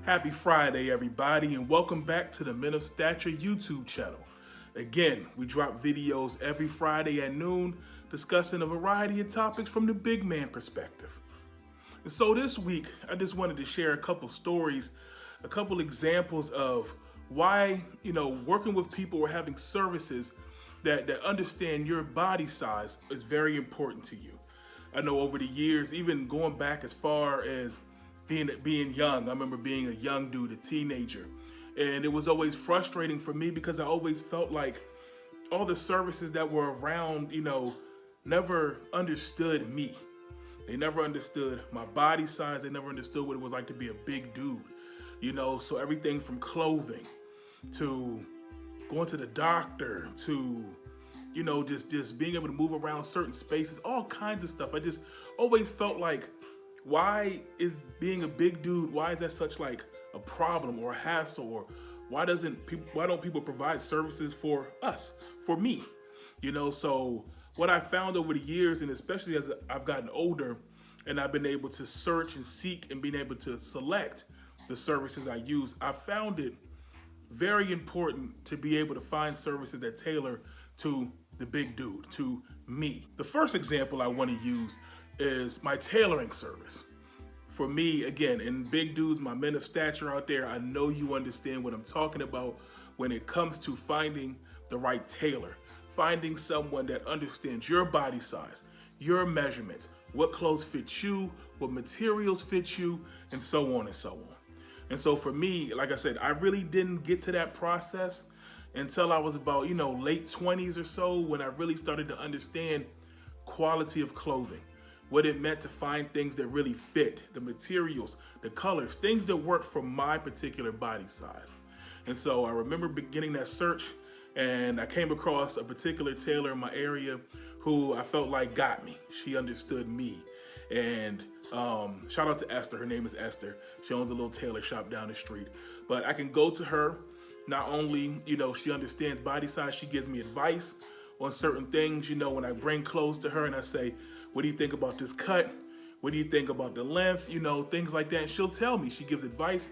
Happy Friday, everybody, and welcome back to the Men of Stature YouTube channel. Again, we drop videos every Friday at noon discussing a variety of topics from the big man perspective. And so this week, I just wanted to share a couple stories, a couple examples of why, working with people or having services that understand your body size is very important to you. I know over the years, even going back as far as being young, I remember being a young dude, a teenager, and it was always frustrating for me because I always felt like all the services that were around, never understood me. They never understood my body size. They never understood what it was like to be a big dude, so everything from clothing to going to the doctor to, just being able to move around certain spaces, all kinds of stuff. I just always felt like, why is being a big dude, why is that such like a problem or a hassle, or why don't people provide services for us, for me? So what I found over the years, and especially as I've gotten older and I've been able to search and seek and being able to select the services I use, I found it very important to be able to find services that tailor to the big dude, to me. The first example I want to use is my tailoring service. For me, again, and big dudes, my men of stature out there, I know you understand what I'm talking about when it comes to finding the right tailor, finding someone that understands your body size, your measurements, what clothes fit you, what materials fit you, and so on and so on. And so for me, like I said, I really didn't get to that process until I was about, late 20s or so, when I really started to understand quality of clothing, what it meant to find things that really fit, the materials, the colors, things that work for my particular body size. And so I remember beginning that search, and I came across a particular tailor in my area who I felt like got me. She understood me. And shout out to Esther. Her name is Esther. She owns a little tailor shop down the street. But I can go to her. Not only, she understands body size, she gives me advice on certain things, when I bring clothes to her and I say, what do you think about this cut? What do you think about the length? Things like that. And she'll tell me, she gives advice.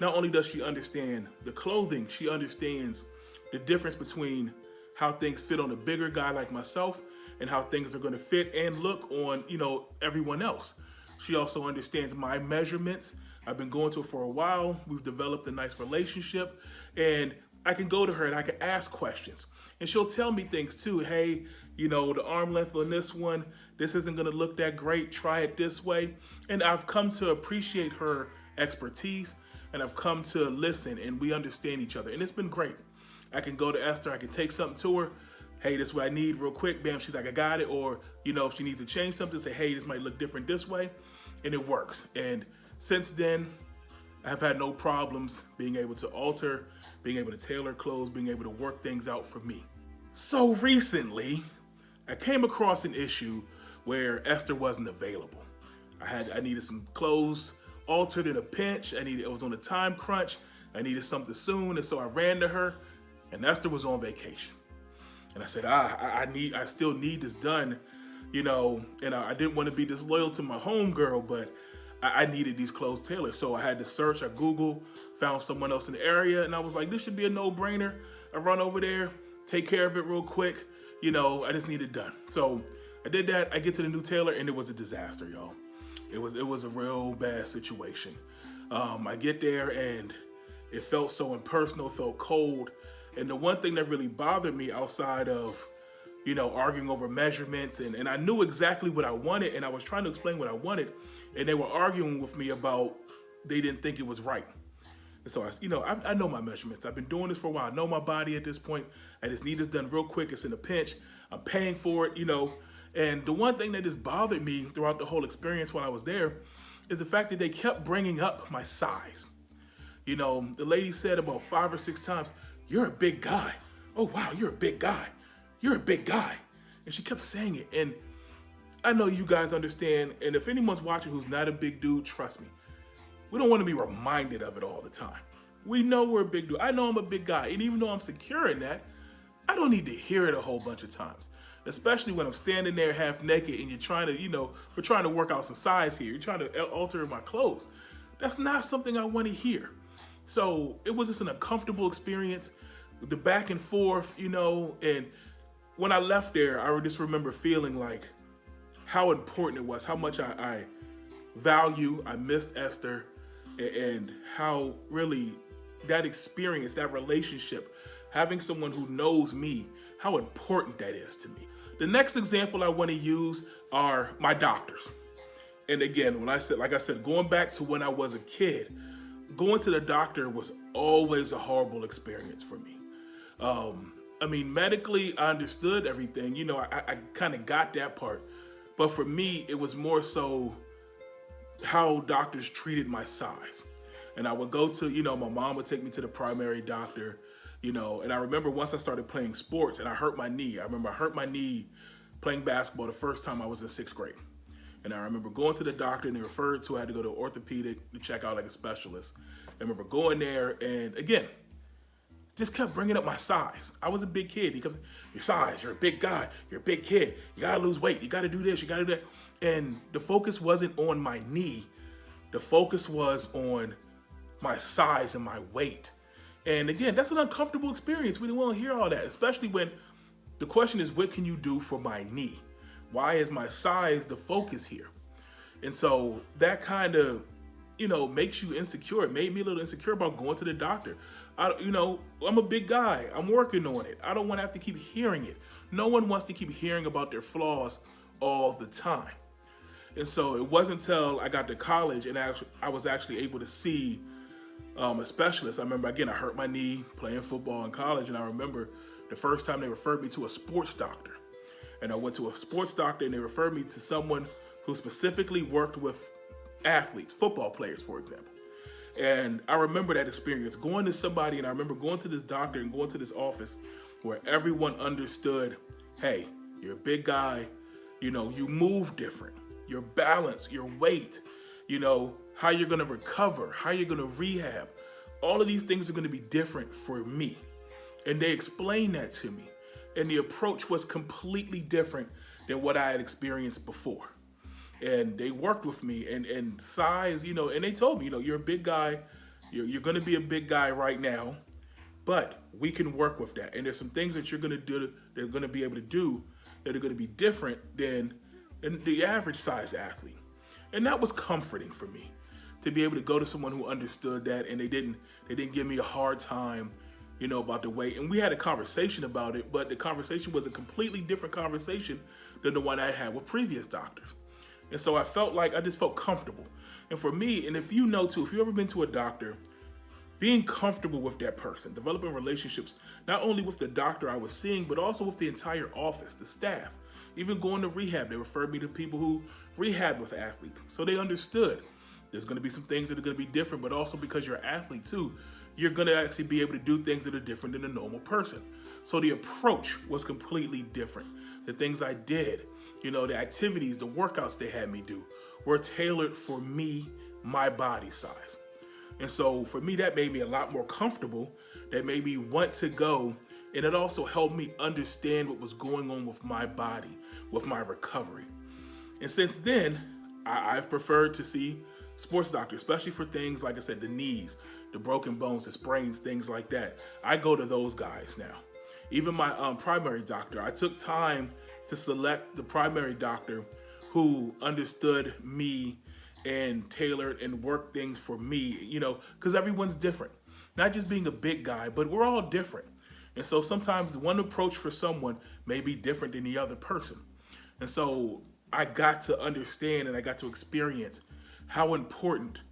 Not only does she understand the clothing, she understands the difference between how things fit on a bigger guy like myself and how things are going to fit and look on, everyone else. She also understands my measurements. I've been going to her for a while. We've developed a nice relationship, and I can go to her and I can ask questions. And she'll tell me things too. Hey, the arm length on this one, this isn't gonna look that great. Try it this way. And I've come to appreciate her expertise, and I've come to listen, and we understand each other. And it's been great. I can go to Esther, I can take something to her. Hey, this is what I need real quick. Bam, she's like, I got it. Or, if she needs to change something, say, hey, this might look different this way. And it works. And since then, I've had no problems being able to alter, being able to tailor clothes, being able to work things out for me. So recently, I came across an issue where Esther wasn't available. I needed some clothes altered in a pinch. It was on a time crunch. I needed something soon. And so I ran to her, and Esther was on vacation. And I said, I still need this done, and I didn't want to be disloyal to my homegirl, but I needed these clothes tailored. So I had to search, I Googled, found someone else in the area, and I was like, this should be a no-brainer. I run over there, take care of it real quick. I just need it done. So I did that. I get to the new tailor, and it was a disaster, y'all. It was a real bad situation. I get there, and it felt so impersonal, it felt cold. And the one thing that really bothered me outside of, arguing over measurements, and I knew exactly what I wanted, and I was trying to explain what I wanted, and they were arguing with me about they didn't think it was right. And so I know my measurements. I've been doing this for a while. I know my body at this point. I just need this done real quick. It's in a pinch. I'm paying for it, And the one thing that just bothered me throughout the whole experience while I was there is the fact that they kept bringing up my size. The lady said about 5 or 6 times, you're a big guy. Oh, wow, you're a big guy. You're a big guy. And she kept saying it. And I know you guys understand. And if anyone's watching who's not a big dude, trust me, we don't want to be reminded of it all the time. We know we're a big dude. I know I'm a big guy. And even though I'm secure in that, I don't need to hear it a whole bunch of times. Especially when I'm standing there half naked and you're trying to, we're trying to work out some size here. You're trying to alter my clothes. That's not something I want to hear. So it was just an uncomfortable experience, the back and forth, and when I left there, I just remember feeling like how important it was, how much I I missed Esther, and how really that experience, that relationship, having someone who knows me, how important that is to me. The next example I want to use are my doctors. And again, like I said, going back to when I was a kid, going to the doctor was always a horrible experience for me. Medically, I understood everything. I kind of got that part. But for me, it was more so how doctors treated my size. And I would go to, my mom would take me to the primary doctor, and I remember once I started playing sports and I hurt my knee. I remember I hurt my knee playing basketball the first time I was in 6th grade. And I remember going to the doctor and they referred to, I had to go to orthopedic to check out like a specialist. I remember going there and again, just kept bringing up my size. I was a big kid. He comes, your size, you're a big guy, you're a big kid, you gotta lose weight, you gotta do this, you gotta do that. And the focus wasn't on my knee. The focus was on my size and my weight. And again, that's an uncomfortable experience. We didn't want to hear all that, especially when the question is, what can you do for my knee? Why is my size the focus here? And so that kind of, makes you insecure. It made me a little insecure about going to the doctor. I'm a big guy. I'm working on it. I don't want to have to keep hearing it. No one wants to keep hearing about their flaws all the time. And so it wasn't until I got to college and I was actually able to see a specialist. I remember, again, I hurt my knee playing football in college, and I remember the first time they referred me to a sports doctor. And I went to a sports doctor and they referred me to someone who specifically worked with athletes, football players, for example. And I remember that experience, going to somebody, and I remember going to this doctor and going to this office where everyone understood, hey, you're a big guy, you move different, your balance, your weight, how you're gonna recover, how you're gonna rehab. All of these things are gonna be different for me. And they explained that to me. And the approach was completely different than what I had experienced before. And they worked with me and size, and they told me, you're a big guy, you're gonna be a big guy right now, but we can work with that. And there's some things that you're gonna do, they're gonna be able to do that are gonna be different than the average size athlete. And that was comforting for me to be able to go to someone who understood that, and they didn't give me a hard time, about the weight. And we had a conversation about it, but the conversation was a completely different conversation than the one I had with previous doctors. And so I just felt comfortable. And for me, and if you know too, if you've ever been to a doctor, being comfortable with that person, developing relationships, not only with the doctor I was seeing, but also with the entire office, the staff. Even going to rehab, they referred me to people who rehab with athletes. So they understood there's gonna be some things that are gonna be different, but also because you're an athlete too, you're gonna actually be able to do things that are different than a normal person. So the approach was completely different. The things I did, the activities, the workouts they had me do were tailored for me, my body size. And so for me, that made me a lot more comfortable. That made me want to go. And it also helped me understand what was going on with my body, with my recovery. And since then, I've preferred to see sports doctors, especially for things, like I said, the knees, the broken bones, the sprains, things like that. I go to those guys now. Even my primary doctor, I took time to select the primary doctor who understood me and tailored and worked things for me, because everyone's different. Not just being a big guy, but we're all different. And so sometimes one approach for someone may be different than the other person. And so I got to understand and I got to experience how important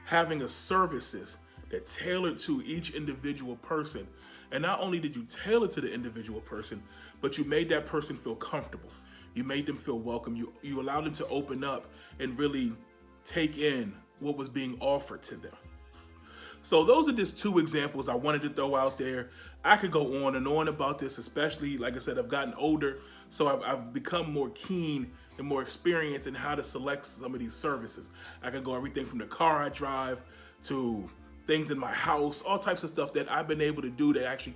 having a service is that tailored to each individual person. And not only did you tailor to the individual person, but you made that person feel comfortable. You made them feel welcome. You allowed them to open up and really take in what was being offered to them. So those are just two examples I wanted to throw out there. I could go on and on about this, especially, like I said, I've gotten older, so I've become more keen and more experienced in how to select some of these services. I can go everything from the car I drive to things in my house, all types of stuff that I've been able to do to actually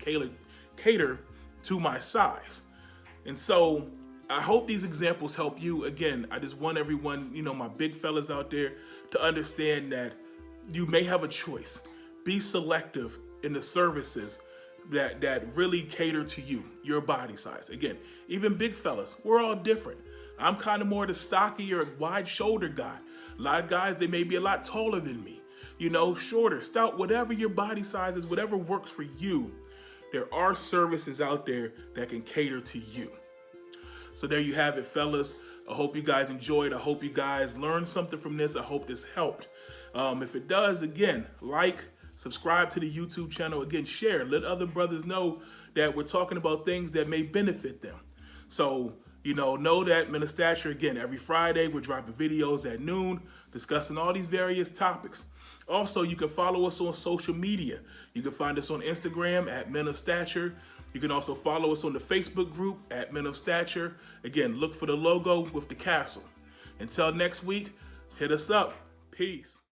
cater to my size. And so I hope these examples help you. Again, I just want everyone, my big fellas out there, to understand that you may have a choice. Be selective in the services that really cater to you, your body size. Again, even big fellas, we're all different. I'm kind of more the stockier, wide-shouldered guy. A lot of guys, they may be a lot taller than me. You know, shorter, stout, whatever your body size is, whatever works for you, there are services out there that can cater to you. So there you have it, fellas. I hope you guys enjoyed. I hope you guys learned something from this. I hope this helped. If it does, again, like, subscribe to the YouTube channel. Again, share. Let other brothers know that we're talking about things that may benefit them. So, know that Men of Stature, again, every Friday, we're dropping videos at noon discussing all these various topics. Also, you can follow us on social media. You can find us on Instagram at Men of Stature. You can also follow us on the Facebook group at Men of Stature. Again, look for the logo with the castle. Until next week, hit us up. Peace.